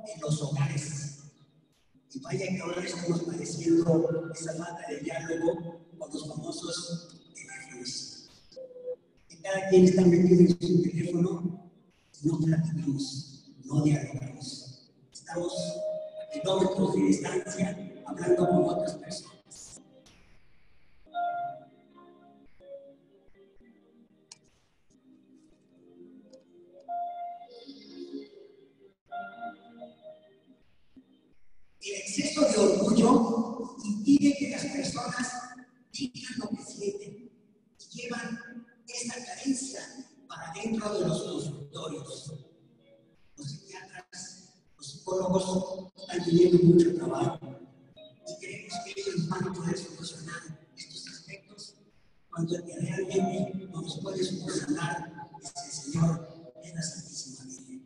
en los hogares. Y vaya que ahora estamos padeciendo esa falta de diálogo con los famosos teléfonos. Y cada quien está metido en su teléfono y no platicamos, no dialogamos. Estamos a kilómetros de distancia hablando con otras personas. El exceso de orgullo impide que las personas digan lo que sienten y llevan esa carencia para dentro de los consultorios. Los psiquiatras, los psicólogos están teniendo mucho trabajo y creemos que ellos van a poder solucionar estos aspectos cuando el que realmente nos puede solucionar es el Señor, es la Santísima Virgen.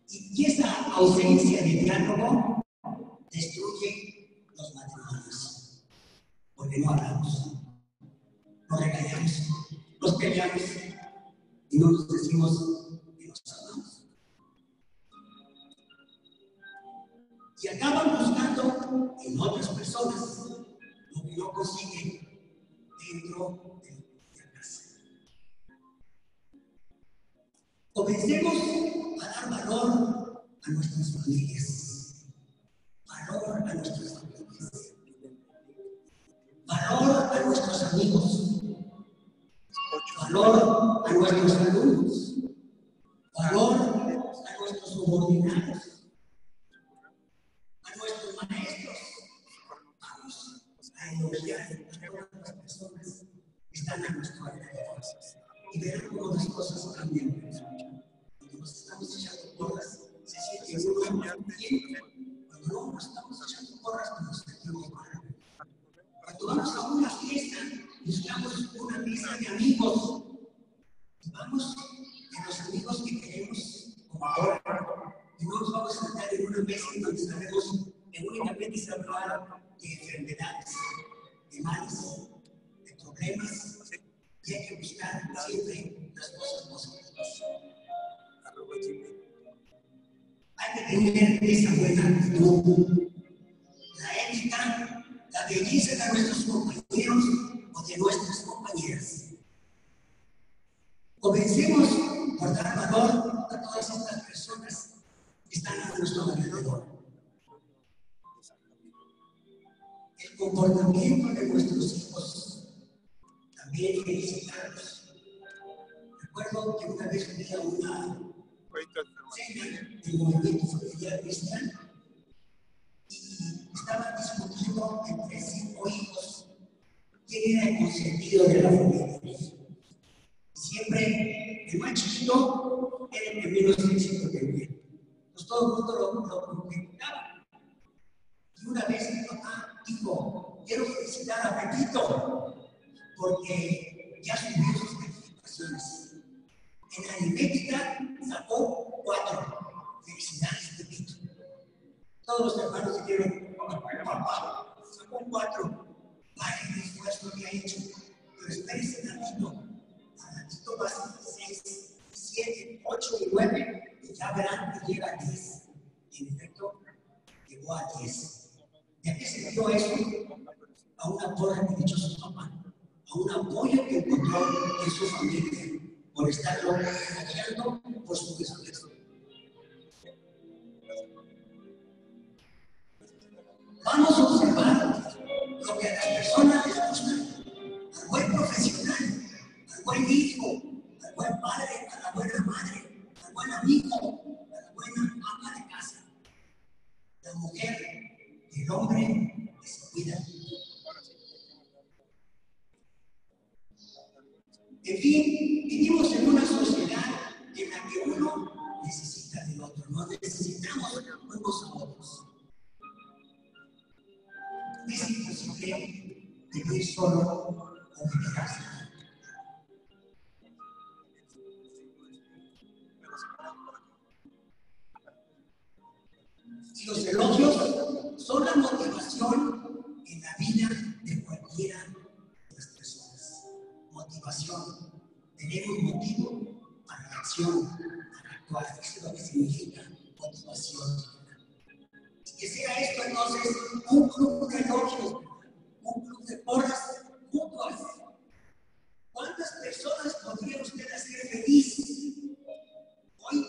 Y esa ausencia de diálogo destruye los matrimonios, porque no hablamos, nos regañamos, nos peleamos y no nos decimos que nos amamos. Y acaban buscando en otras personas lo que no consiguen dentro de la casa. Comencemos a dar valor a nuestras familias, valor a nuestras familias, valor a nuestros amigos, valor a nuestros alumnos, valor a nuestros subordinados, a nuestros maestros. Vamos a elogiar a todas las personas que están a nuestro alrededor y ver cómo las cosas cambian. Cuando nos estamos echando porras, se siente uno más bien. Cuando no nos estamos echando porras, nos sentimos mal. Cuando vamos a una fiesta, buscamos una mesa de amigos. Y vamos de los amigos que queremos como ahora. Y no nos vamos a sentar en una mesa en donde sabemos que únicamente se habla de enfermedades, de males, de problemas. Y hay que buscar siempre las cosas positivas. Hay que tener esa buena actitud, la ética, la belleza de nuestros compañeros o de nuestras compañeras. Comencemos por dar valor a todas estas personas que están a nuestro alrededor. El comportamiento de nuestros hijos también felicitarlos. Recuerdo que una vez fui a una cena del movimiento familiar cristiano y estaban discutiendo entre 5 hijos quién era el consentido de la familia. Siempre el más chiquito era el que menos éxito tenía. Pues todo el mundo lo criticaba. Y una vez mi papá dijo: quiero felicitar a Pepito porque ya subió sus calificaciones. En la aritmética sacó 4. Felicidades, Pepito. Todos los hermanos dijeron: papá, sacó 4. Vaya el esfuerzo que ha hecho. Pero espérese tantito. Al va a ser 6, 7, 8 y 9. Y ya verán que llega a 10. En efecto, llegó a 10. ¿De qué se dio eso? A una porra que echó su papá, a un apoyo que encontró en su familia por estarlo apoyando por su esfuerzo. Vamos a observar lo que a las personas les gusta: al buen profesional, al buen hijo, al buen padre, a la buena madre, al buen amigo, a la buena ama de casa, la mujer y el hombre que se cuidan. En fin, vivimos en una sociedad en la que uno necesita del otro, nos necesitamos unos a otros. Es imposible vivir solo o dedicarse. Y los elogios son la motivación en la vida de cualquiera de las personas. Motivación, tener un motivo para la acción, para actuar. Eso es lo que significa motivación. Y que sea esto entonces un club de elogios, un club de porras mutuas. ¿Cuántas personas podría usted hacer feliz hoy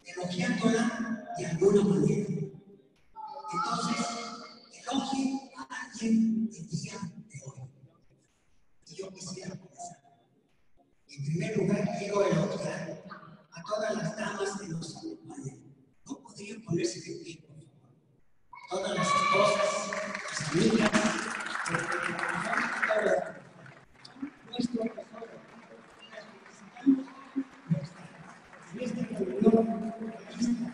elogiándola de alguna manera? Entonces, elogie a alguien el día de hoy. Y yo quisiera comenzar. En primer lugar, quiero elogiar a todas las damas que nos acompañan. ¿No podrían ponerse de pie, por favor? Todas las esposas, las amigas, nuestro tesoro. Y las felicitamos en esta reunión realista.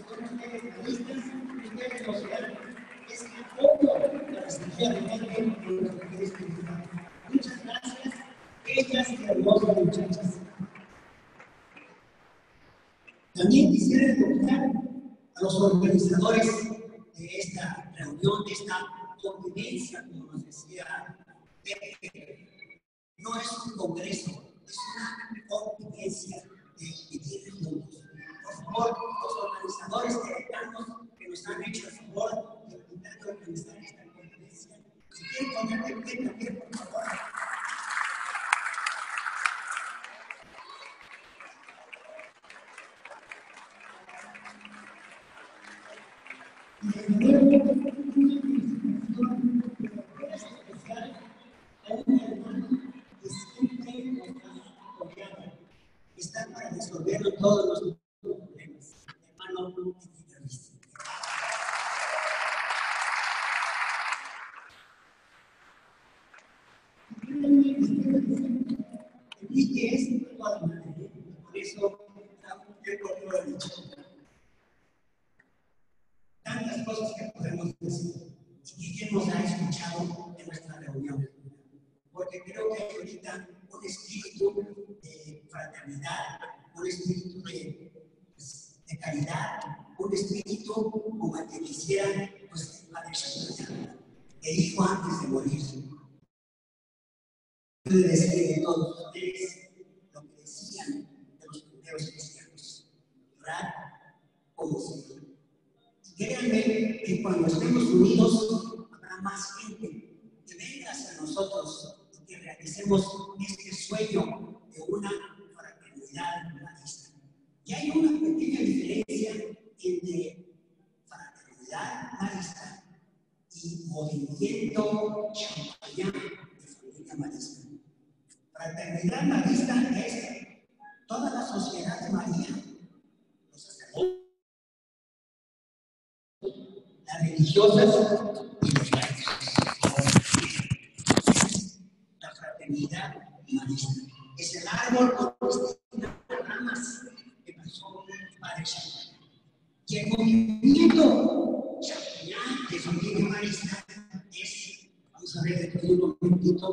Son ustedes realistas y ustedes lo serán. Es el apoyo para seguir adelante en nuestro país espiritual. Muchas gracias, bellas y hermosas muchachas. También quisiera elogiar a los organizadores de esta reunión, de esta convivencia, como nos decía Pepe. No es un congreso, es una convivencia de vivir juntos. Por favor, los organizadores tibetanos que nos han hecho el favor de intentar organizar esta convivencia, si quieren poner de pie también, por favor. Y desde luego, una felicitación especial a un hermano que siempre nos ha apoyado, que está para resolver todos los problemas. Hermano Luis. Enrique es toda la madre, por eso yo lo he dicho. Tantas cosas que podemos decir y que nos ha escuchado en nuestra reunión. Porque creo que hay ahorita un espíritu de fraternidad, un espíritu de caridad, un espíritu como el que quisiera Padre Shankar, que dijo antes de morir. Puede decir de todos ustedes lo que decían de los primeros cristianos: orar como Señor. Créanme que cuando estemos unidos habrá más gente que venga hacia nosotros y que realicemos este sueño de una fraternidad humanista. Y hay una pequeña diferencia entre fraternidad marista y movimiento champañán de familia marista. Fraternidad marista es toda la sociedad de María, los sacerdotes, las religiosas y los laicos. La fraternidad marista es el árbol con distintas ramas que pasó el Padre Shankar. Y el movimiento champañán de familia marista es, vamos a ver después de un momentito,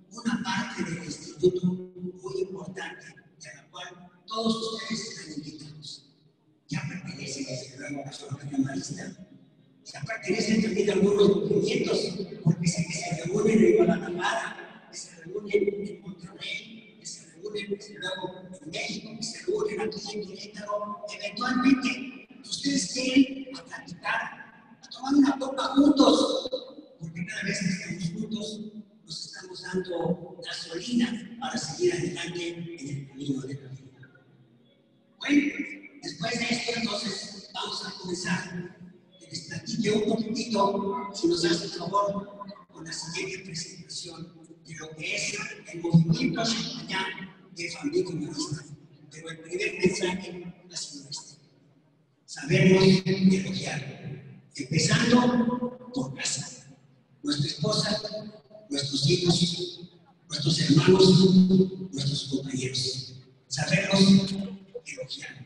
una parte del instituto muy importante, de la cual todos ustedes están invitados. Ya pertenecen desde luego a la familia marista. Ya pertenecen también a algunos movimientos, porque sé que se reúnen en Guadalajara, que se reúnen en Monterrey, que se reúnen desde luego en México, que se reúnen aquí en Querétaro. Eventualmente, ustedes quieren a platicar, a tomar una copa juntos, porque cada vez que estamos juntos, nos estamos dando gasolina para seguir adelante en el camino de la vida. Bueno, después de esto, entonces, vamos a comenzar. Les platique un poquitito, si nos hace favor, con la siguiente presentación de lo que es el movimiento champañán de familia marista. Pero el primer mensaje ha sido este: sabernos elogiar, empezando por casa. Nuestra esposa, nuestros hijos, nuestros hermanos, nuestros compañeros. Sabernos elogiar.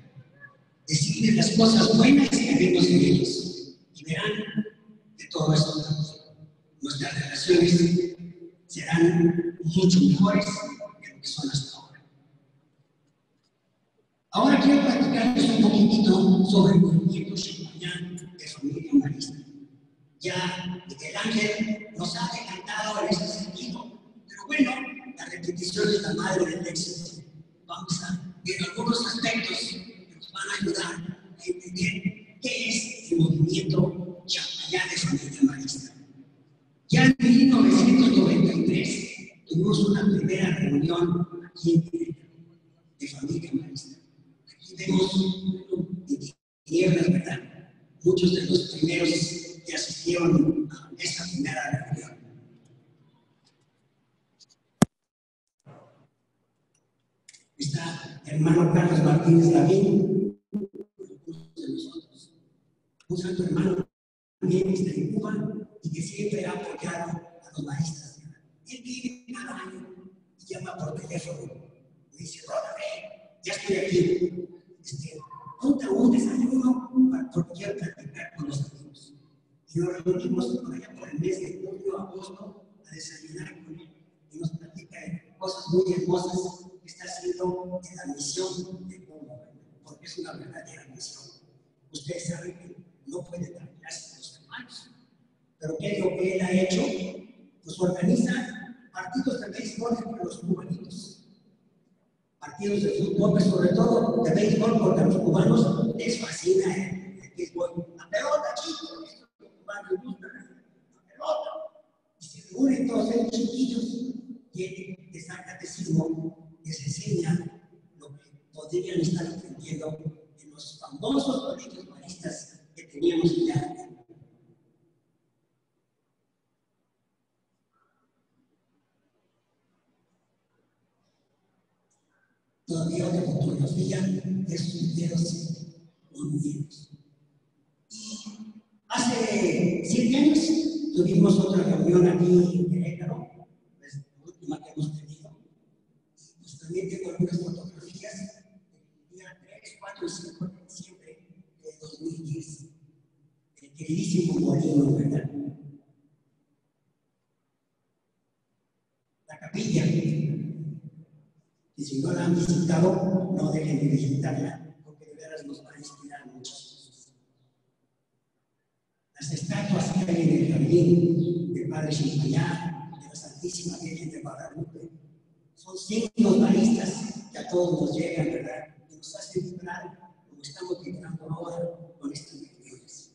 Decirles las cosas buenas que vemos en ellos. Y verán que todo esto, nuestras relaciones serán mucho mejores que lo que son hasta ahora. Ahora quiero platicarles un poquitito sobre el movimiento champañán de familia marista. Ya Miguel Ángel nos ha adelantado en ese sentido, pero bueno, la repetición es la madre del éxito. Vamos a ver algunos aspectos que nos van a ayudar a entender familia marista. Aquí vemos en tinieblas, ¿verdad? Muchos de los primeros que asistieron a esta primera reunión. Está el hermano Carlos Martínez Lavín, de nosotros, un santo hermano también que está en Cuba y que siempre ha apoyado a los maristas. Él vive cada año y llama por teléfono y dice: Rodríguez, ya estoy aquí. Ponte un desayuno porque quiero platicar con los amigos. Y nos reunimos por allá por el mes de julio, agosto, a desayunar con él. Y nos platica de cosas muy hermosas que está haciendo en la misión de Cuba, porque es una verdadera misión. Ustedes saben que no puede terminarse con los hermanos. Pero ¿qué es lo que él ha hecho? Pues organiza partidos de béisbol entre los cubanitos. Partidos de fútbol, pero sobre todo de béisbol, porque a los cubanos les fascina el béisbol. La pelota, chicos, los cubanos les gusta la pelota. Y se reúnen todos esos chiquillos que les da catecismo, les enseña lo que podrían estar aprendiendo en los famosos colegios maristas que teníamos en la. Todavía otra fotografía de sus dedos unidos. Y hace 7 años tuvimos otra reunión aquí en Querétaro, pues, la última que hemos tenido. Y pues también tengo algunas fotografías del día 3, 4 y 5 de diciembre de 2010. El queridísimo Molino, ¿verdad? La capilla. Y si no la han visitado, no dejen de visitarla, porque de veras nos va a inspirar muchas cosas. Las estatuas que hay en el jardín del Padre Chimpayá, de la Santísima Virgen de Guadalupe, son signos maristas que a todos nos llegan, ¿verdad? Y nos hacen vibrar como estamos vibrando ahora con estas reuniones.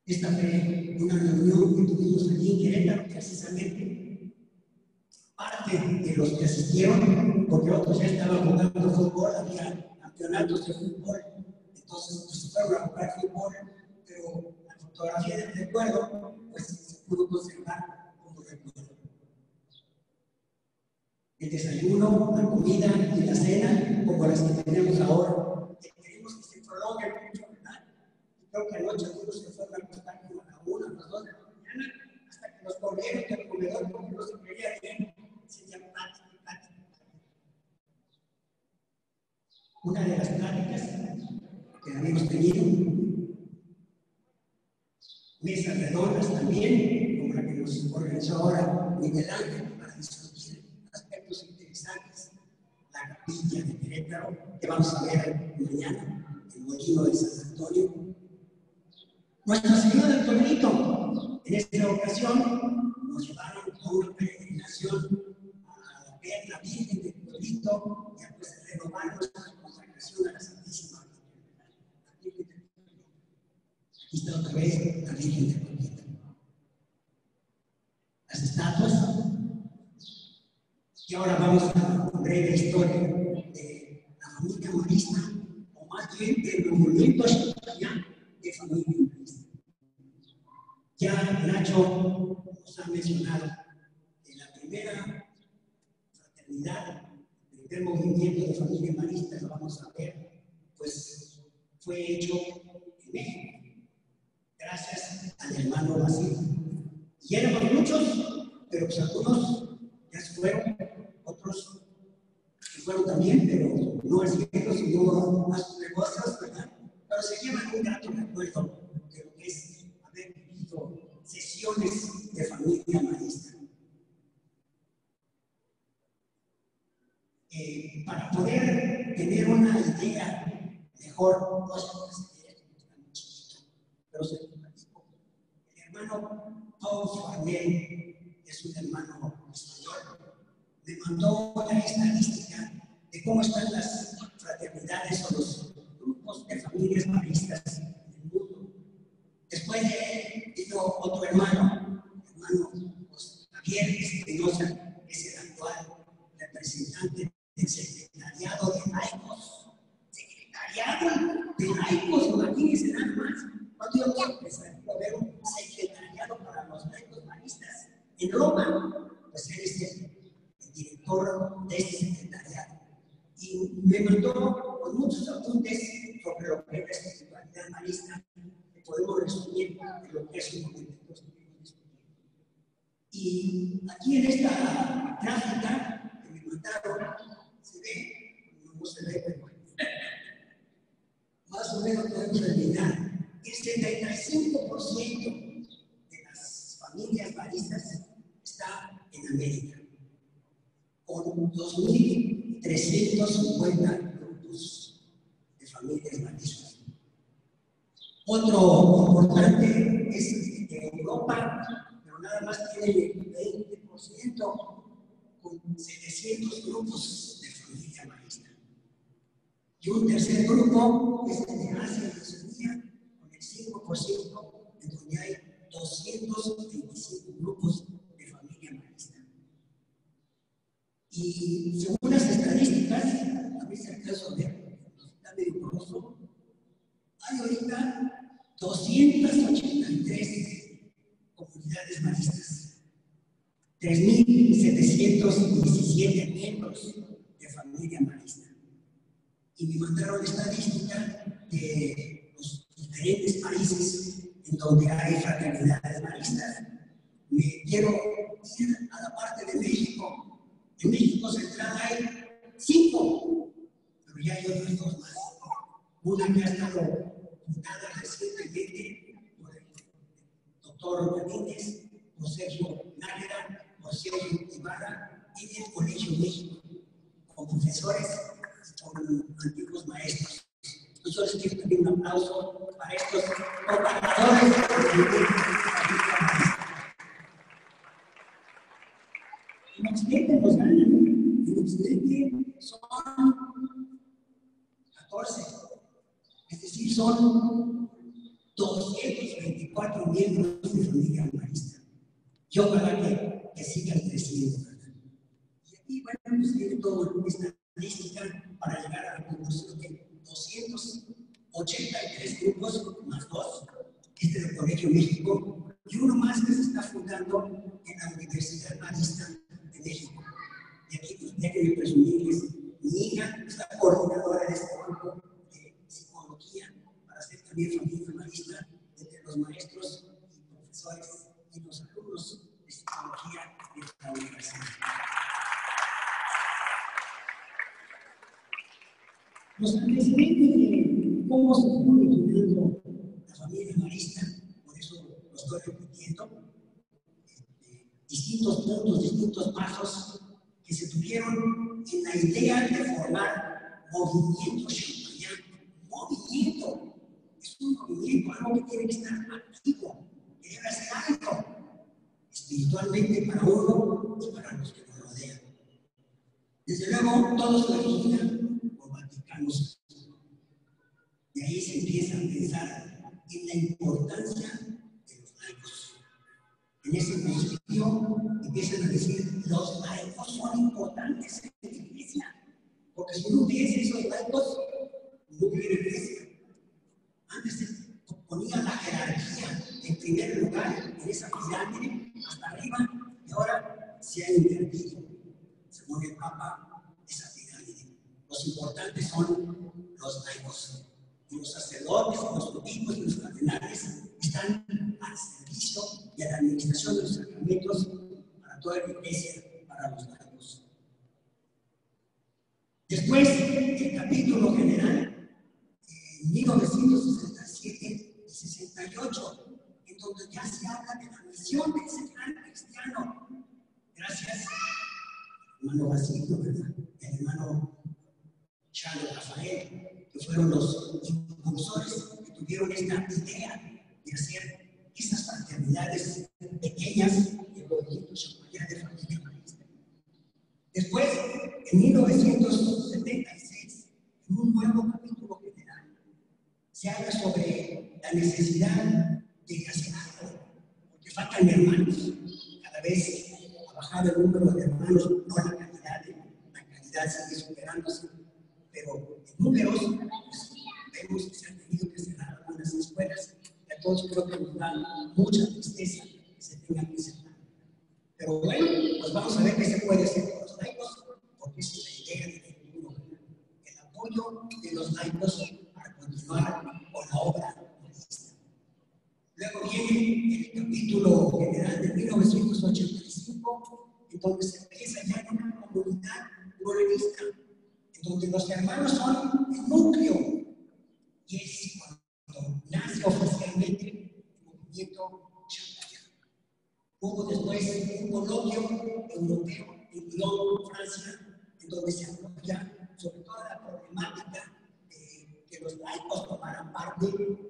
Esta fue una reunión que tuvimos aquí en Querétaro, precisamente. Parte de los que asistieron, porque otros ya estaban jugando fútbol, había campeonatos de fútbol, entonces pues fueron a jugar fútbol, pero la fotografía del recuerdo pues se pudo conservar como recuerdo. El desayuno, la comida y la cena, como las que tenemos ahora, queremos que se prolonguen mucho, ¿verdad? Y creo que anoche algunos se fueron a acostar como a la 1, a las 2 de la mañana, hasta que nos corrieron del comedor porque no se quería bien. Una de las pláticas que habíamos tenido, mesas redondas también, como la que nos organizó ahora Miguel Ángel, para discutir aspectos interesantes. La capilla de Querétaro, que vamos a ver mañana, el molino de San Antonio. Nuestra Señora del Torito, en esta ocasión, nos llevaron a una peregrinación a ver la Virgen del Torito y a pues renovar nuestra consagración a la Santísima Virgen. Aquí está otra vez la Virgen del Torito. Las estatuas. Y ahora vamos a una breve historia de la familia marista, o más bien del movimiento de familia marista. Ya Nacho nos ha mencionado que la primera fraternidad, el primer movimiento de familia marista, lo vamos a ver, pues fue hecho en México, gracias al hermano Basilio. Y éramos muchos, pero pues algunos ya se fueron, otros se fueron también, pero no al cielo, sino a sus negocios, ¿verdad? Pero se llevan un grato recuerdo de lo que es haber vivido sesiones de familia marista. Para poder tener una idea mejor, no se puede seguir, está muy chiquito, pero se lo platico. El hermano Paul Farnell es un hermano español, me mandó la estadística de cómo están las fraternidades o los grupos de familias maristas en el mundo. Después de él vino otro hermano pues, Javier Espinosa, es el actual representante En Roma, pues él es el director de este secretariado. Y me mandó con muchos apuntes sobre lo que es la espiritualidad marista, que podemos resumir en lo que es un momento. Y aquí en esta gráfica que me mandaron, se ve, no se ve, pero más o menos podemos terminar. El 75% de las familias maristas está en América, con 2.350 grupos de familias maristas. Otro importante es Europa, pero nada más tiene el 20%, con 700 grupos de familia marista. Y un tercer grupo es el de Asia y Oceanía, con el 5%, en donde hay 225 grupos de familia marista. Y según las estadísticas, a mí se alcanza a ver, está medio borroso, hay ahorita 283 comunidades maristas, 3.717 miembros de familia marista. Y me mandaron estadística de los diferentes países en donde hay fraternidades maristas. Me quiero ir a la parte de México. En México Central hay 5, pero ya hay otras 2 más. Una que ha estado fundada recientemente por el doctor Ramírez, por Sergio Nájera, por Sergio Ibarra y del Colegio México, con profesores y con antiguos maestros. Yo les quiero pedir un aplauso para estos propagandores de la vida maestra. En Occidente nos ganan. En Occidente son 14. Es decir, son 224 miembros de familia marista. Y ojalá que sigan creciendo, ¿verdad? Y aquí, bueno, pues viene toda esta estadística para llegar a la conclusión de 283 grupos más 2, este del Colegio México, y uno más que se está fundando en la Universidad Marista de México. Y aquí, pues, déjenme presumirles, mi hija es la coordinadora de este grupo de psicología para hacer también familia marista entre los maestros y profesores y los alumnos de psicología de la universidad. Los antecedentes de cómo se fue originando la familia marista, por eso lo estoy repitiendo, distintos puntos, distintos pasos que se tuvieron en la idea de formar movimiento champagnat. Movimiento, es un movimiento, algo que tiene que estar activo, que debe hacer algo espiritualmente para uno y para los que nos rodean. Desde luego, todo se origina por Vaticano II. Y ahí se empieza a pensar en la importancia de los laicos. En ese concilio empiezan a decir, los laicos son importantes en la iglesia, porque si no hubiese esos laicos, no hubiera iglesia. Antes se ponía la jerarquía en primer lugar en esa pirámide hasta arriba, y ahora se ha invertido, según el Papa, esa pirámide. Los importantes son los laicos. Y los sacerdotes, los obispos y los cardenales están al servicio y a la administración de los sacramentos para toda la iglesia, para los laicos. Después, el capítulo general, en 1967 y 68, en donde ya se habla de la misión del central cristiano, gracias al hermano Basilio, ¿verdad? Y al hermano Charles Rafael, que fueron los impulsores que tuvieron esta idea de hacer estas fraternidades pequeñas de movimiento champagnat de familia marista. Después, en 1976, en un nuevo capítulo general, se habla sobre la necesidad de hacer algo, porque faltan hermanos. Cada vez ha bajado el número de hermanos, no la calidad sigue superándose. Pero en números, pues, vemos que se han tenido que cerrar algunas escuelas, y a todos creo que nos da mucha tristeza que se tengan que cerrar. Pero bueno, pues vamos a ver qué se puede hacer con los laicos, porque esa es la idea del futuro, el apoyo de los laicos para continuar con la obra marista. Luego viene el capítulo general de 1985, en donde se empieza ya en una comunidad morenista, en donde los hermanos son el núcleo, y es cuando nace oficialmente el movimiento Champagnat. Hubo después un coloquio europeo en Lyon, Francia, en donde se apoya sobre toda la problemática de que los laicos tomaran parte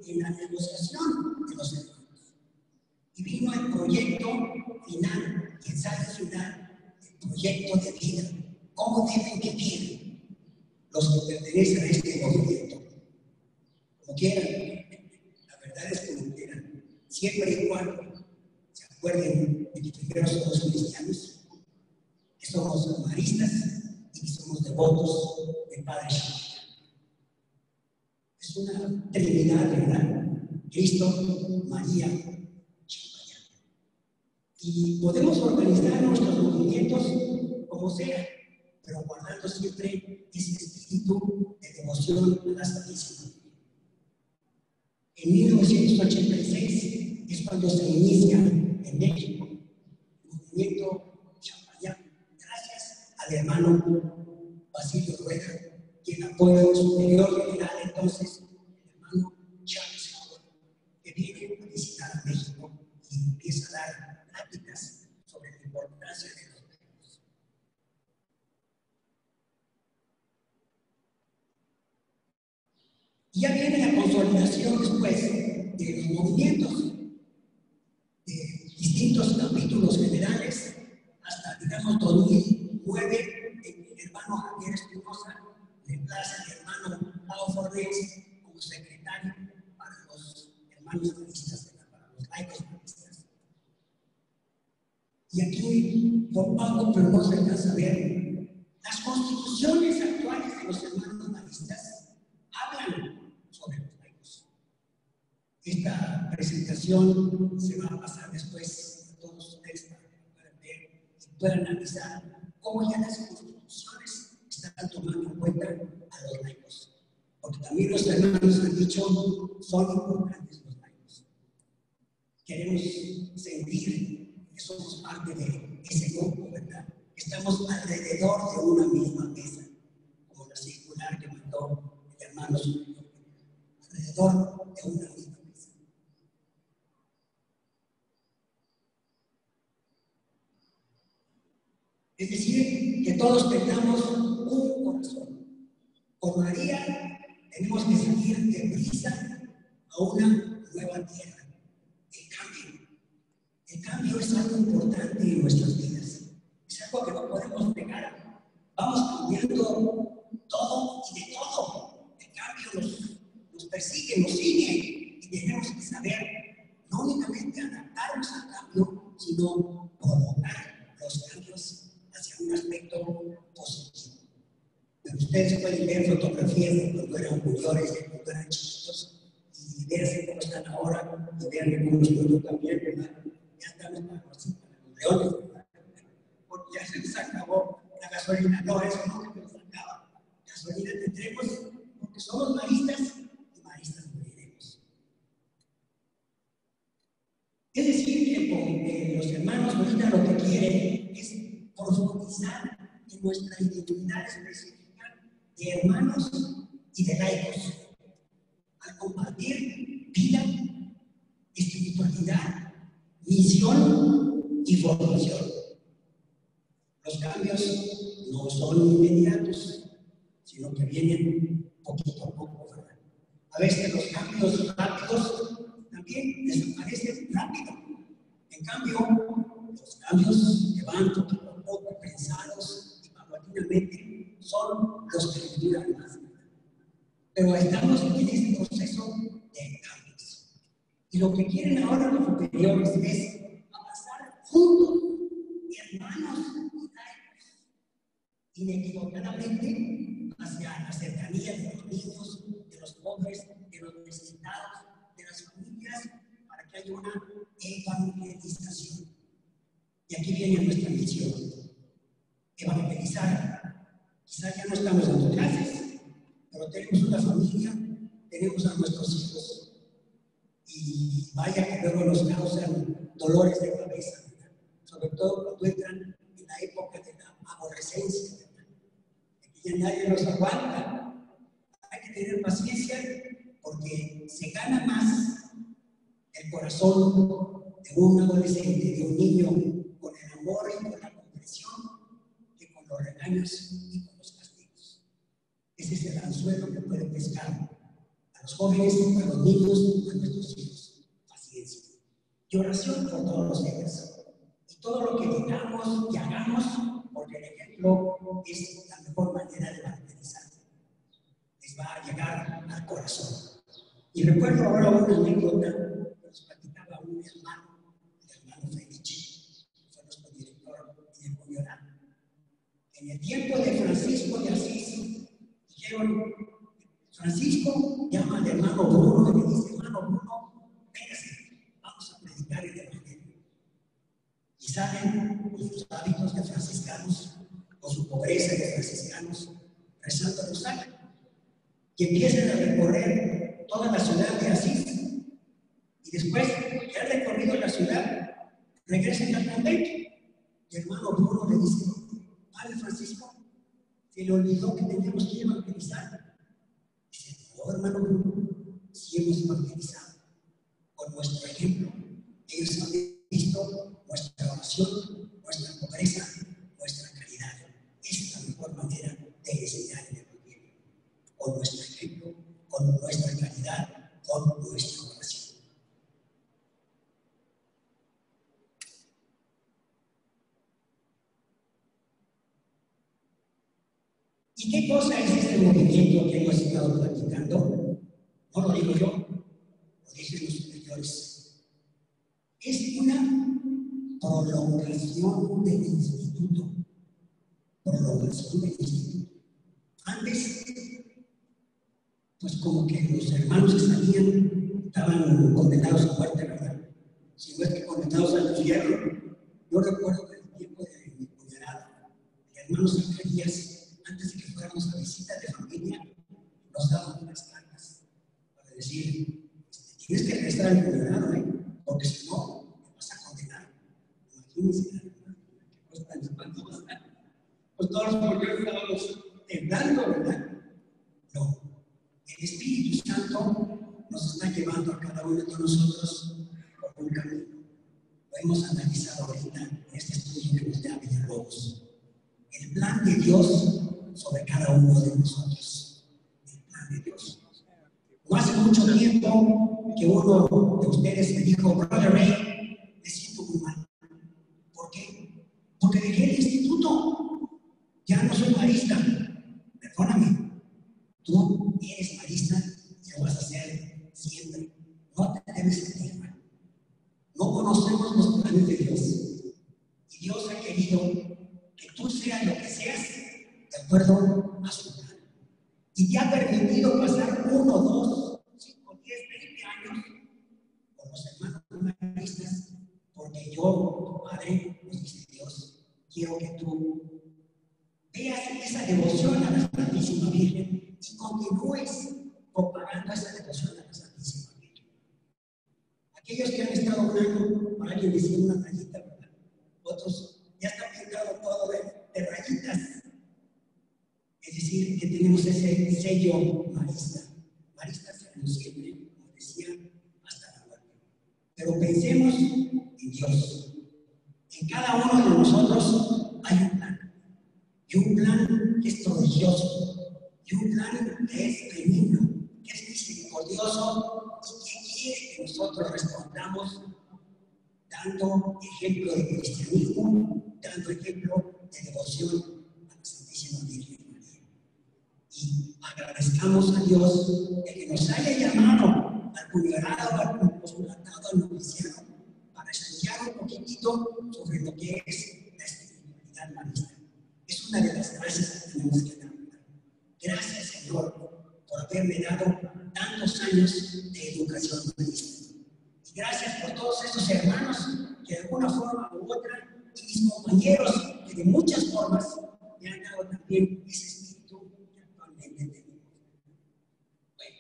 en la negociación de los hermanos. Y vino el proyecto final, el ensayo final, el proyecto de vida, cómo deben vivir los que pertenecen a este movimiento. Como quieran, la verdad es como quieran, siempre y cuando se acuerden de que primero somos cristianos, que somos maristas y que somos devotos del Padre Champagnat. Es una trinidad, ¿verdad? Cristo, María, Champagnat. Y podemos organizar nuestros movimientos como sea, pero guardando siempre ese espíritu de devoción a la Santísima. En 1986 es cuando se inicia en México el movimiento Champagnat, gracias al hermano Basilio Rueda, quien apoya al superior general entonces, el hermano Chávez, que viene a visitar a México y empieza a dar pláticas sobre la importancia de los laicos. Y ya viene la consolidación después de los movimientos, de distintos capítulos generales, hasta, digamos, 2009, el hermano Javier Espinosa reemplaza al hermano Pablo Fornés como secretario para los hermanos maristas, para los laicos maristas. Y aquí, por poco, pero no se alcanza a ver, las constituciones actuales de los hermanos maristas hablan sobre los laicos. Esta presentación se va a pasar después a todos ustedes para que puedan ver y puedan analizar cómo ya las constituciones están tomando en cuenta a los laicos. Porque también los hermanos han dicho, son importantes los laicos. Queremos sentir que somos parte de ese grupo, ¿verdad? Estamos alrededor de una misma mesa, como la circular que mandó el hermano superior, alrededor de una misma mesa. Es decir, que todos tengamos un corazón. Por María tenemos que salir de prisa a una nueva tierra. El cambio es algo importante en nuestras vidas. Es algo que no podemos negar. Vamos cambiando todo y de todo. El cambio nos persigue, nos sigue. Y tenemos que saber no únicamente adaptarnos al cambio, sino provocar los cambios hacia un aspecto positivo. Pero ustedes pueden ver fotografías de cuando eran juniores, de cuando eran chiquitos, y verse cómo están ahora, y vean cómo estoy yo también, ¿verdad? Ya estamos para los leones, ¿verdad? Porque ya se les acabó la gasolina. No, eso no se nos acaba. Gasolina tendremos porque somos maristas y maristas moriremos. Es decir, que los hermanos ahorita lo que quieren es profundizar en nuestra identidad específica de hermanos y de laicos, al compartir vida, espiritualidad, misión y formación. Los cambios no son inmediatos, sino que vienen poquito a poco, ¿verdad? A veces los cambios rápidos también desaparecen rápido. En cambio, los cambios que van poquito a poco, pensados y paulatinamente, son los que duran más. Pero estamos en este proceso de cambios. Y lo que quieren ahora los superiores es avanzar juntos, hermanos y laicos, inequivocadamente hacia la cercanía de los niños, de los pobres, de los necesitados, de las familias, para que haya una evangelización. Y aquí viene nuestra misión: evangelizar. Quizás ya no estamos dando clases, pero tenemos una familia, tenemos a nuestros hijos, y vaya que luego nos causan dolores de cabeza, ¿verdad? Sobre todo cuando entran en la época de la aborrecencia, ¿verdad? Que ya nadie nos aguanta. Hay que tener paciencia, porque se gana más el corazón de un adolescente, de un niño, con el amor y con la comprensión, que con los regaños y con los castigos. Ese es el anzuelo que puede pescar a los jóvenes, a los niños, a nuestros hijos. Paciencia. Y oración por todos los demás. Y todo lo que digamos y hagamos, porque el ejemplo es la mejor manera de evangelizar. Les va a llegar al corazón. Y recuerdo ahora una anécdota que nos platicaba un hermano, el hermano Felici, que fue nuestro director en el Coyoacán. En el tiempo de Francisco de Asís, dijeron: Francisco llama al hermano Bruno y le dice: hermano Bruno, véngase, vamos a predicar el evangelio. Y salen con sus hábitos de franciscanos, con su pobreza de franciscanos, rezando el rosario. Y empiezan a recorrer toda la ciudad de Asís. Y después, que han recorrido la ciudad, regresan al convento. Y el hermano Bruno le dice: Padre Francisco, se le olvidó que teníamos que evangelizar. Dice: no, hermano Bruno, si hemos evangelizado con nuestro ejemplo. Ellos han visto nuestra oración, nuestra pobreza, nuestra caridad. Esa es la mejor manera de enseñar el evangelio. Con nuestro ejemplo, con nuestra caridad, con nuestra oración. ¿Y qué cosa es este movimiento que hemos estado platicando? No lo digo yo, lo dicen los superiores. Es una prolongación del instituto. Prolongación del instituto. Antes, pues como que los hermanos que salían estaban condenados a muerte, ¿verdad? Si no es que condenados al infierno. Yo recuerdo que en el tiempo de mi cuñada, el hermano Zacarías, antes de que fuéramos a visita de familia, nos daban unas cartas para decir: tienes que regresar al cuñado, porque si no, te vas a condenar. Imagínense, hermano, que cuestan espantos, ¿verdad? Pues todos los superiores estábamos temblando, ¿verdad? No. El Espíritu Santo nos está llevando a cada uno de nosotros por un camino. Lo hemos analizado ahorita en este estudio que nos da Villalobos. El plan de Dios sobre cada uno de nosotros. El plan de Dios. No hace mucho tiempo que uno de ustedes me dijo: Brother Ray, me siento muy mal. ¿Por qué? Porque dejé el instituto. Ya no soy marista. Perdóname. Tú eres marista y lo vas a hacer siempre. No te debes sentir mal. No conocemos los planes de Dios. Y Dios ha querido que tú seas lo que seas de acuerdo a su plan. Y te ha permitido pasar 1, 2, 5, 10, 20 años con los hermanos maristas, porque yo, tu Padre, nos dice Dios, quiero que tú veas esa devoción a la Santísima Virgen y continúes propagando esa devoción a la Santísima Virgen. Aquellos que han estado orando, por alguien decía una rayita, ¿verdad? Otros ya están pintado todo de rayitas. Es decir, que tenemos ese sello marista. Marista seremos siempre, como decía, hasta la muerte. Pero pensemos en Dios. En cada uno de nosotros hay un plan. Y un plan que es prodigioso. Y un plan que es benigno, que es misericordioso y que quiere que nosotros respondamos dando ejemplo de cristianismo, dando ejemplo de devoción a la Santísima Virgen María. Y agradezcamos a Dios de que nos haya llamado al cuñado, al postulatado, al noviciado, para estudiar un poquitito sobre lo que es la espiritualidad marista. Es una de las gracias que tenemos que dar. Gracias, Señor, por haberme dado tantos años de educación marista. Y gracias por todos estos hermanos que de alguna forma u otra mis compañeros que de muchas formas me han dado también ese espíritu que actualmente tenemos. Bueno,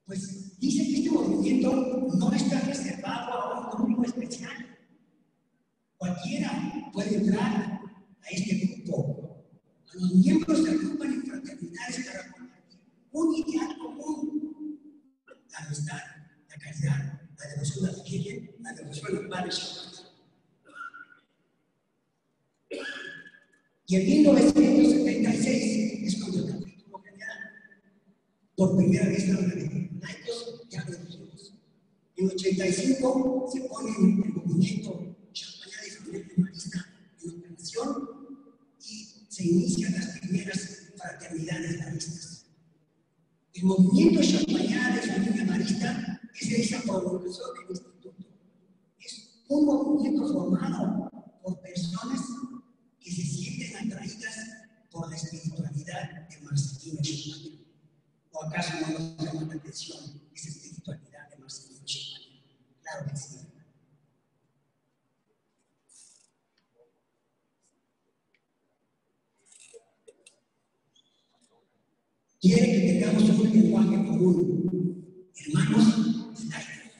pues dice que este movimiento no está reservado a un grupo especial. Cualquiera puede entrar a este grupo. A los miembros se agrupan en fraternidades para compartir un ideal común: la amistad, la caridad, la devoción a la Virgen, la devoción al Padre Santo. Y en 1976 es cuando el capítulo general, por primera vez, habla de laicos y religiosos. En 85 se pone el movimiento Champagnat de Familia Marista en operación y se inician las primeras fraternidades maristas. El movimiento Champagnat de Familia Marista es esa prolongación del instituto. Es un movimiento formado por personas que se sienten atraídas por la espiritualidad de Marcelino Champagnat. ¿O acaso no nos llama la atención esa espiritualidad de Marcelino Champagnat? Claro que sí. Quiere que tengamos un lenguaje común, hermanos laicos,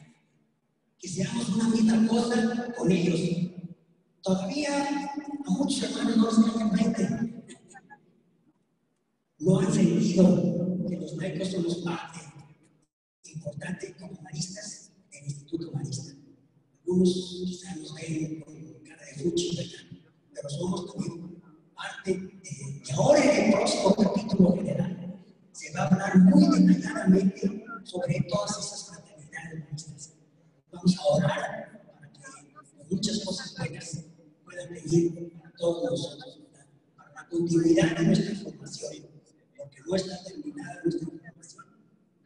que seamos una misma cosa con ellos. Todavía a muchos hermanos no les cae el 20. No han sentido que los laicos somos parte importante como maristas del Instituto Marista. Algunos quizás nos ven con cara de fuchi, ¿verdad? Pero somos también parte de. Y ahora en el próximo capítulo general se va a hablar muy detalladamente sobre todas esas fraternidades maristas. Vamos a orar para que muchas cosas buenas puedan venir a todos nosotros, ¿verdad? Para la continuidad de nuestra formación, porque no está terminada nuestra formación.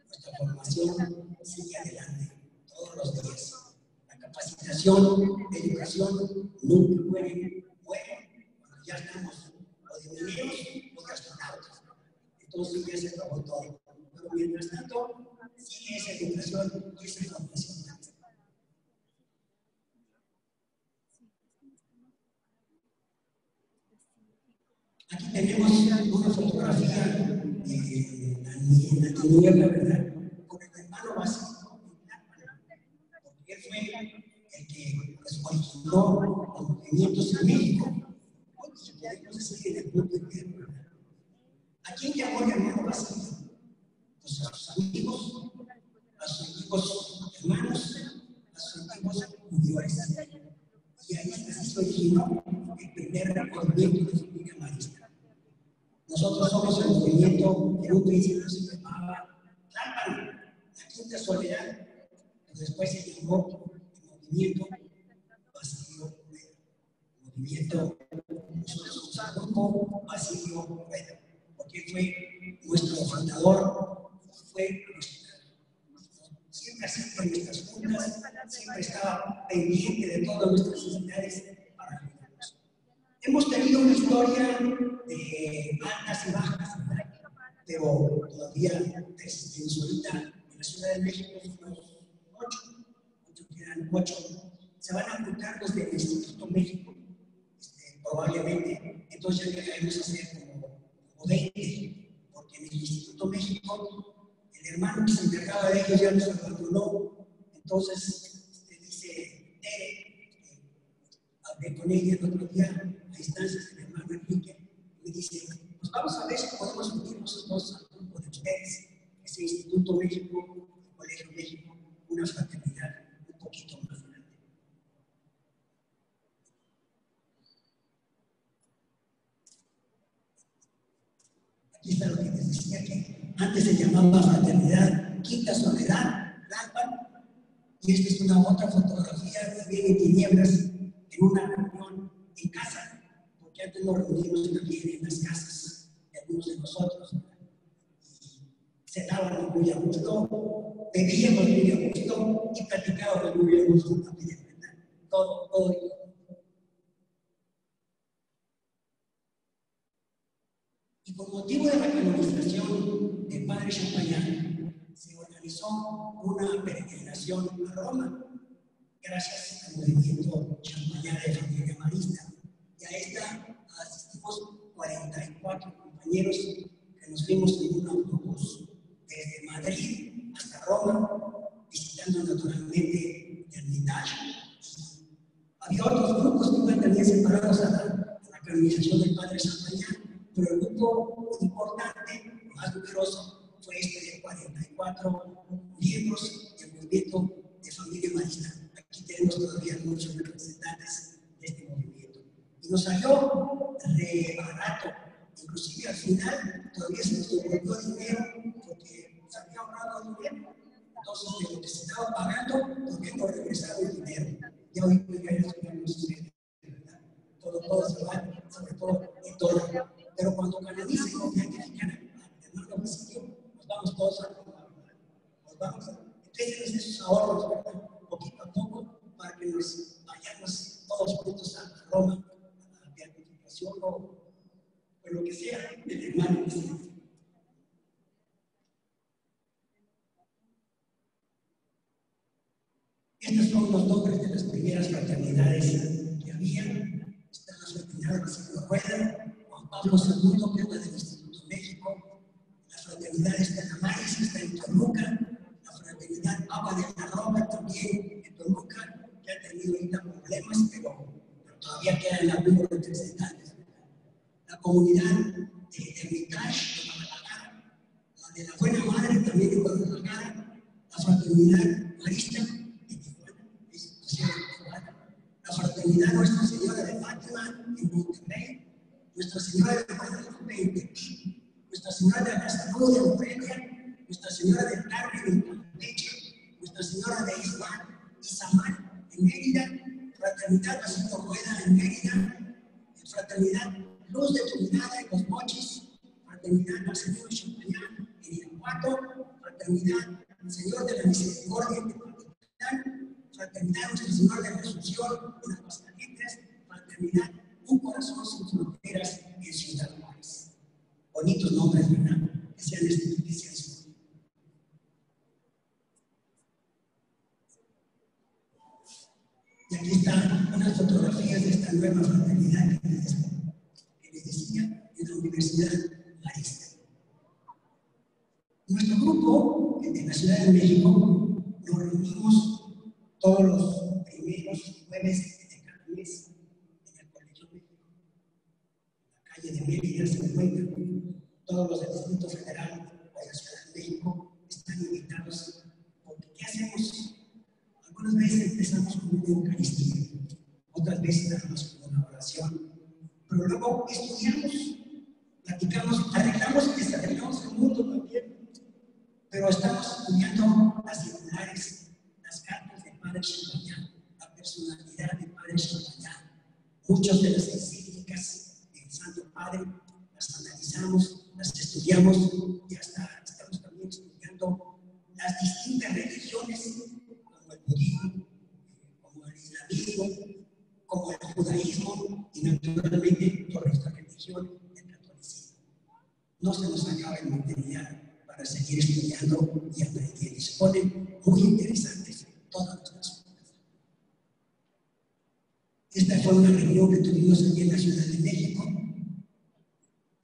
Nuestra formación sigue adelante todos los días. La capacitación de educación nunca muere cuando ya estamos o de mineros o de astronautas. Entonces ya se acabó todo. Pero mientras tanto, sigue esa educación y esa formación. Aquí tenemos una fotografía en la tiniebla, ¿verdad? Con el hermano básico, porque él fue el que originó los movimientos en México. Si podemos decir en el mundo entero, ¿verdad? ¿A quién llamó el hermano básico? Pues a sus amigos, a sus antiguos hermanos, a sus antiguos judíos. Y ahí se originó el primer movimiento de familia marista. Nosotros somos el movimiento que en un principio se llamaba Tlalpan, la Quinta Soledad, pero después se llamó el movimiento Basilio Rueda. El movimiento, nosotros somos el grupo Basilio Rueda, porque fue nuestro fundador, siempre asistía en nuestras juntas, siempre estaba pendiente de todas nuestras necesidades para ayudarnos. Hemos tenido una historia de altas y bajas, ¿verdad? Pero todavía persistimos. Ahorita en la Ciudad de México somos 8, se van a juntar los del Instituto México, probablemente, entonces ya llegaremos a ser como 20, porque en el Instituto México el hermano que se encargaba de ellos ya nos abandonó. Entonces dice hablé con ella el otro día a instancias del hermano Enrique, y me dice, pues vamos a ver si podemos unirnos todos al grupo de ustedes, ese Instituto México, el Colegio México, una fraternidad un poquito más grande. Aquí está lo que les decía, que antes se llamaba Fraternidad Quinta Soledad, Tlalpan, y esta es una otra fotografía que viene en tinieblas en una reunión en casa, porque antes nos reunimos también en las casas de algunos de nosotros. Cenábamos muy a gusto, bebíamos muy a gusto y platicábamos muy a gusto también, ¿verdad? Todo. Y con motivo de la canonización del Padre Champagnat, se organizó una peregrinación a Roma, gracias al movimiento Champagnat de Familia Marista. y a esta asistimos 44 compañeros que nos fuimos en un autobús desde Madrid hasta Roma, visitando naturalmente el Hermitage. Había otros grupos que iban también separados a la canonización del Padre Santillán, pero el grupo importante, más numeroso, fue este de 44 miembros del movimiento de Familia Marista. Aquí tenemos todavía muchos representantes de este movimiento. Y nos salió re barato, inclusive al final todavía se nos devolvió dinero porque se había ahorrado dinero. Entonces, de lo que se estaba pagando, ¿por qué no regresaron el dinero? Ya hoy ya no sucede, ¿verdad? Todo se va, sobre todo en dólar. Pero cuando canalicen o identifican al hermano Basilio, nos vamos todos a Roma, ¿verdad? Nos vamos a... Entonces, esos ahorros, ¿verdad? Poquito a poco, para que nos vayamos todos juntos a Roma, a la beatificación o lo que sea del hermano Basilio. Estos son los nombres de las primeras fraternidades que había. Está la fraternidad Basilio Rueda, Juan Pablo II, que es la del Instituto México, la fraternidad Estela Maris, que está en Toluca, la fraternidad Papa de la Roca, también en Toluca, que ha tenido ahorita problemas, pero todavía quedan algunos representantes. La comunidad de Hermitage de Guadalajara, la de la Buena Madre también de Guadalajara, la fraternidad Marista, la fraternidad Nuestra Señora de Fátima en Monterrey, Nuestra Señora de Guadalupe en Tepic, Nuestra Señora de la Salud en Morelia, Nuestra Señora del Carmen en Campeche, Nuestra Señora de Izamal en Mérida, Fraternidad Basilio Rueda en Mérida, Fraternidad Luz de Trinidad en Los Mochis, Fraternidad Marcelino Champañán en Irapuato, Fraternidad Señor de la Misericordia en Tepaticán, Fraternidad Nuestra Señora de la Asunción en Aguascalientes, Fraternidad Un Corazón Sin Fronteras en Ciudad Juárez. Bonitos nombres, ¿verdad? Que sean especiales. Y aquí están unas fotografías de esta nueva fraternidad que les decía en la Universidad Marista. Nuestro grupo, de la Ciudad de México, nos reunimos todos los primeros jueves de cada mes en el Colegio México. En la calle de Mérida se encuentran. Todos los del Distrito Federal de la Ciudad de México están invitados. Porque ¿qué hacemos? Algunas veces empezamos con una Eucaristía, otras veces damos con una oración, pero luego estudiamos, platicamos, arreglamos el mundo también, pero estamos estudiando las circulares, las cartas del Padre Champagnat, la personalidad del Padre Champagnat, muchas de las encíclicas del Santo Padre, las analizamos, las estudiamos y hasta estamos también estudiando las distintas religiones, como el budismo, como el islamismo, como el judaísmo y naturalmente toda nuestra religión, el catolicismo. No se nos acaba el material para seguir estudiando y aprendiendo. Se ponen muy interesantes todas nuestras cosas. Esta fue una reunión que tuvimos aquí en la Ciudad de México,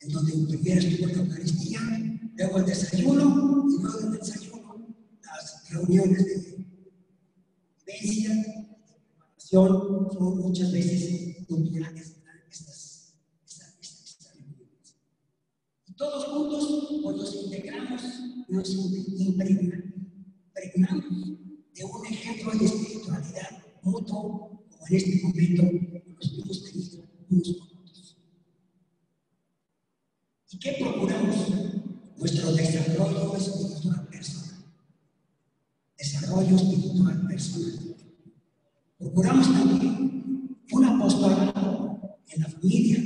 en donde primero estuvo la Eucaristía, luego el desayuno y luego del desayuno las reuniones de vivencia, de preparación, son muchas veces culturales estas reuniones. Y todos juntos pues, nos integramos, nos impregnamos de un ejemplo de espiritualidad mutuo, como en este momento los hemos tenido unos con otros. ¿Y qué procuramos? Nuestro desarrollo espiritual personal. Desarrollo espiritual personal. Procuramos también un apostolado en la familia,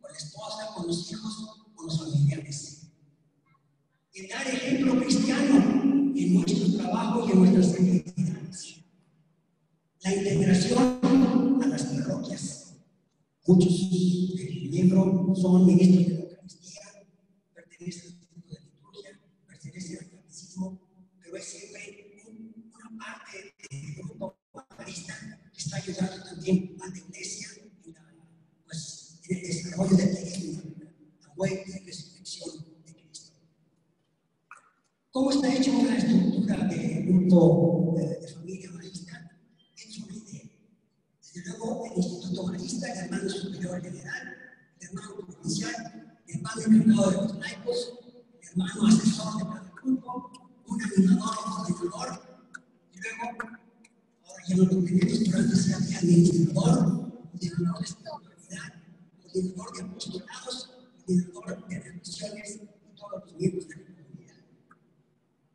con la esposa, con los hijos, con los familiares. Y dar ejemplo cristiano en nuestro trabajo y en nuestras actividades. La integración a las parroquias. Muchos miembros son ministros de la Eucaristía, pertenecen al Instituto de Liturgia, pertenecen al Catecismo, pero es siempre una parte del grupo marista que está ayudando también a la Iglesia en la ¿Cómo está hecha una estructura de grupo de familia marista? Es una idea. Desde luego, el Instituto Marista, el hermano superior general, el hermano provincial, el hermano encargado de los naipos, el hermano asesor de cada grupo, un animador o coordinador, y luego, ahora ya no lo tenemos, pero antes se había administrador, coordinador de espiritualidad, coordinador de apostolados, coordinador de religiones y todos los miembros de la comunidad.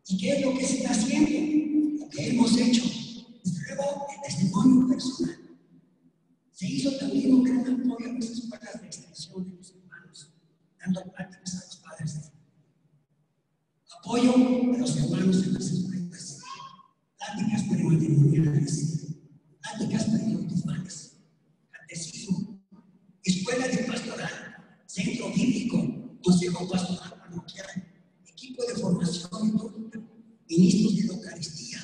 ¿Y qué es lo que se está haciendo? Lo que hemos hecho. Desde luego, el testimonio personal. Se hizo también un gran apoyo a las escuelas de extensión de los hermanos, dando pláticas a los padres de familia. Apoyo a los hermanos en las escuelas, pláticas prematrimoniales, pláticas prebautismales, catecismo, escuela de pastoral, centro bíblico, consejo pastoral parroquial, equipo de formación litúrgica, ministros de la Eucaristía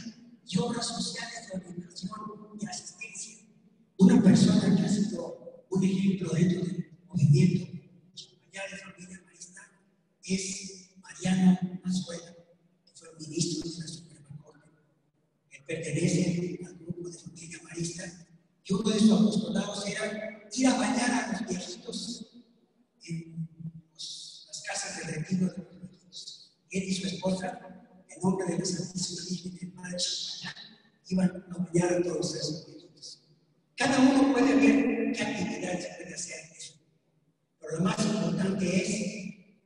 y obras sociales de orientación y asistencia. Una persona que ha sido un ejemplo dentro del movimiento allá de familia marista es Mariano Azuela, que fue ministro de la Suprema Corte. Él pertenece al grupo de familia marista y uno de sus apostolados era ir a bañar a los viejitos en las casas de retiro de los viejitos. Él y su esposa, en nombre de la Santísima Virgen del Padre Champañá, iban a bañar a todos esos viejitos. Cada uno puede ver qué actividad se puede hacer en eso. Pero lo más importante es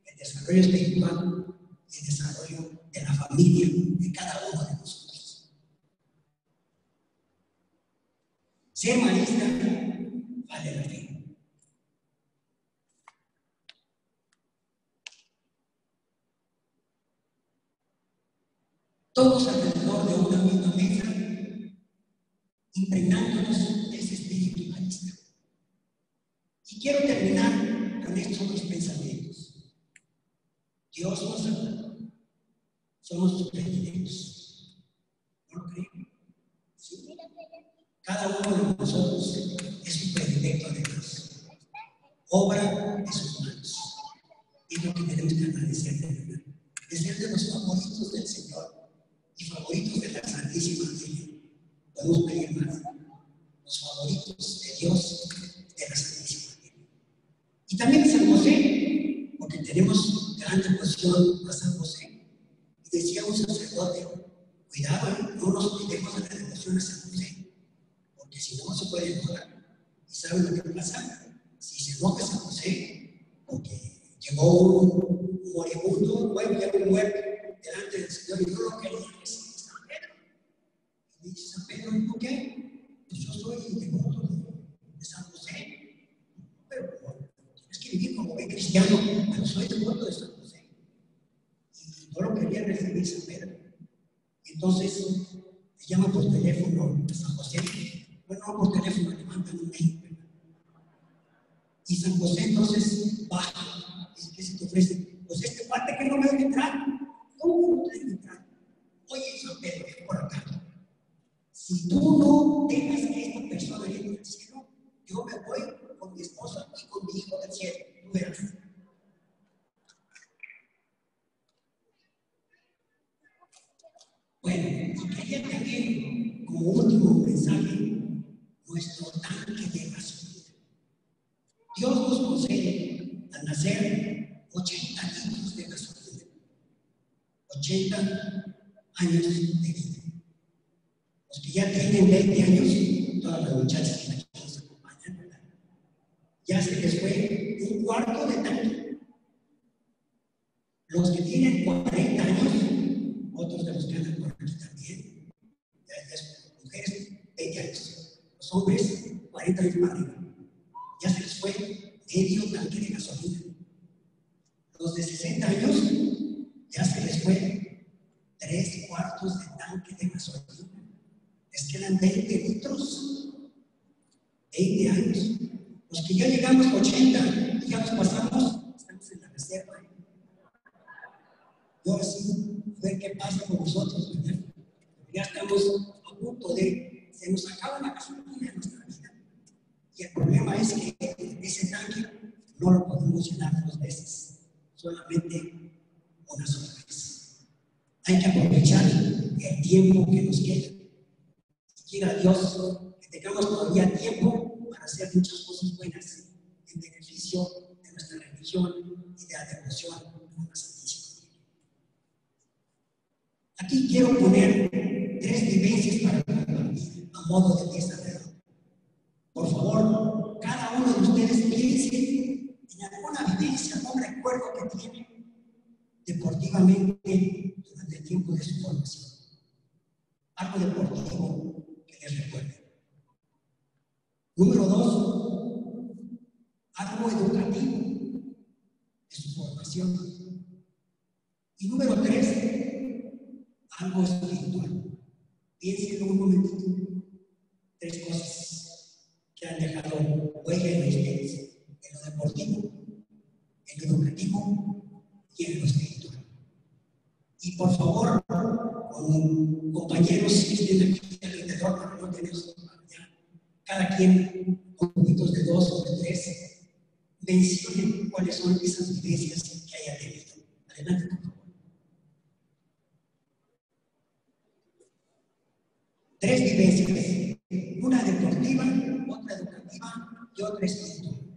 el desarrollo espiritual y el desarrollo de la familia de cada uno de nosotros. Ser marista vale la pena. Todos alrededor de una misma mesa, impregnándonos de ese espíritu marista. Y quiero terminar con estos dos pensamientos. Dios nos ama. Somos sus predilectos. ¿No lo creen? ¿Sí? Cada uno de nosotros es un predilecto de Dios. Obra de sus manos. Y es lo que tenemos que agradecer de verdad. Es ser de los favoritos del Señor y favoritos de la Santísima Virgen. Podemos pedir más. Los favoritos de Dios, de la Santísima Virgen. Y también de San José, porque tenemos gran devoción a San José. Y decía un sacerdote, cuidado, no nos olvidemos de la devoción a San José, porque si no se puede enojar. ¿Y saben lo que pasa? Si se enoja San José, porque llegó un moribundo, bueno, ya un muerto delante del Señor y no lo quería recibir San Pedro. Y dice San Pedro, ¿por qué? Pues yo soy devoto de San José, pero tienes que vivir como buen cristiano, pero soy devoto de San José. Y no lo quería recibir San Pedro. Y entonces le llama por teléfono a San José. Bueno, no por teléfono, le mandan un mail. Y San José entonces baja. Dice, ¿qué se te ofrece? Pues este parte que no me deja entrar. ¿Cómo que no te deja entrar? Oye, San Pedro, ven por acá. Si tú no dejas que esta persona llegue al cielo, yo me voy con mi esposa y con mi hijo del cielo. Tú verás. Bueno, y quería también, como último mensaje, nuestro tanque de gasolina. Dios nos concede al nacer 80 litros de gasolina, 80 años de vida. Los que ya tienen 20 años, todas las muchachas que aquí nos acompañan, ¿verdad? Ya se les fue un cuarto de tanque. Los que tienen 40 años, otros de los que andan por aquí también, las mujeres 20 años, los hombres 40 años para arriba. Ya se les fue medio tanque de gasolina. Los de 60 años, ya se les fue 3 cuartos de tanque de gasolina. Les quedan 20 litros. 20 años. Los que ya llegamos a 80 y ya nos pasamos, estamos en la reserva. Y ahora sí, ver qué pasa con nosotros, ¿verdad? Ya estamos a punto de, se nos acaba la gasolina en nuestra vida. Y el problema es que ese tanque no lo podemos llenar 2 veces, solamente una sola vez. Hay que aprovechar el tiempo que nos queda. Quiera Dios que tengamos todavía tiempo para hacer muchas cosas buenas en beneficio de nuestra religión y de la devoción a la Santísima Virgen. Aquí quiero poner 3 vivencias para compartir a modo de pieza de oro. Por favor, cada uno de ustedes piense en alguna vivencia, algún recuerdo que tiene deportivamente durante el tiempo de su formación. Algo deportivo que les recuerde. Número 2, algo educativo de su formación. Y número 3, algo espiritual. Piensen un momentito. 3 cosas que han dejado huella en ustedes: en lo deportivo, en lo educativo y en lo espiritual. Y por favor, con compañeros que estén aquí alrededor para no tener cada quien con grupitos de 2 o de 3, mencionen cuáles son esas vivencias que haya tenido. Adelante, por favor. 3 vivencias, una deportiva, otra educativa y otra espiritual.